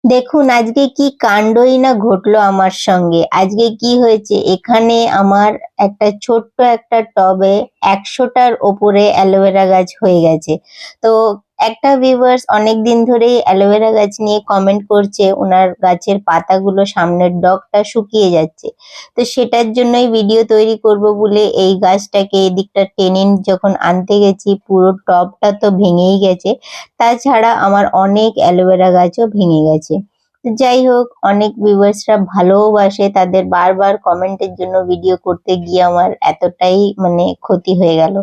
দেখুন আজকে কি কাণ্ডই না ঘটলো আমার সঙ্গে। আজকে কি হয়েছে, এখানে আমার ছোট্ট একটা টবে ১০০টার ওপরে অ্যালোভেরা গাছ হয়ে গেছে। তো একটা ভিউয়ার্স অনেকদিন ধরেই অ্যালোভেরা গাছ নিয়ে কমেন্ট করছে, ওনার গাছের পাতাগুলো সামনের ডগটা শুকিয়ে যাচ্ছে। তো সেটার জন্যই ভিডিও তৈরি করব বলে এই গাছটাকে এদিকটা টেনে যখন আনতে গেছি, পুরো টবটা তো ভেঙেই গেছে। তাছাড়া আমার অনেক অ্যালোভেরা গাছও ভেঙে গেছে। তো যাই হোক, অনেক ভিউয়ার্সরা ভালোবাসে, তাদের বারবার কমেন্টের জন্য ভিডিও করতে গিয়ে আমার এতটাই ক্ষতি হয়ে গেল।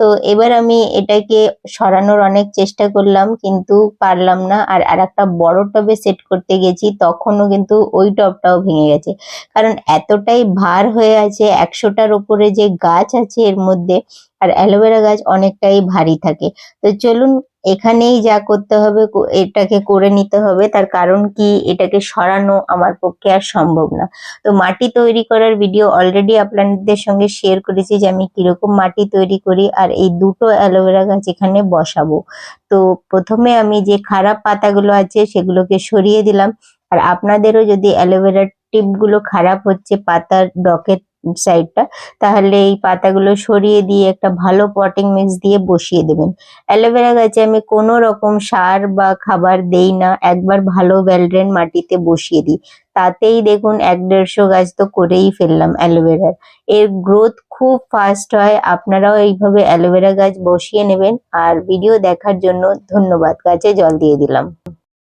তো এবার আমি এটাকে সরানোর অনেক চেষ্টা করলাম কিন্তু পারলাম না। আর আরেকটা বড় টবে সেট করতে গেছি, তখনও কিন্তু ওই টবটাও ভেঙে গেছে। কারণ এতটাই ভার হয়ে আছে, ১০০টার ওপরে যে গাছ আছে এর মধ্যে। আর অ্যালোভেরা গাছ অনেকটাই ভারী থাকে। তো চলুন, এখানেই যা করতে হবে এটাকে করে নিতে হবে। তার কারণ কি, এটাকে সরানো আমার পক্ষে আর সম্ভব না। তো মাটি তৈরি করার ভিডিও অলরেডি আপনাদের সঙ্গে শেয়ার করেছি যে আমি কিরকম মাটি তৈরি করি, আর এই দুটো অ্যালোভেরা গাছ এখানে বসাবো। তো প্রথমে আমি যে খারাপ পাতাগুলো আছে সেগুলোকে সরিয়ে দিলাম। আর আপনাদেরও যদি অ্যালোভেরার টিপগুলো খারাপ হচ্ছে পাতার ডকের সাইডটা, তাহলে এই পাতাগুলো সরিয়ে দিয়ে একটা ভালো পটিং মিক্স দিয়ে বসিয়ে দেবেন। অ্যালোভেরা গাছে আমি কোনো রকম সার বা খাবার দেই না, একবার ভালো ওয়েল ড্রেন মাটিতে বসিয়ে দিই। তাতেই দেখুন ১-১৫০ গাছ তো করেই ফেললাম অ্যালোভেরার। এর গ্রোথ খুব ফাস্ট হয়। আপনারাও এইভাবে অ্যালোভেরা গাছ বসিয়ে নেবেন। আর ভিডিও দেখার জন্য ধন্যবাদ। গাছে জল দিয়ে দিলাম।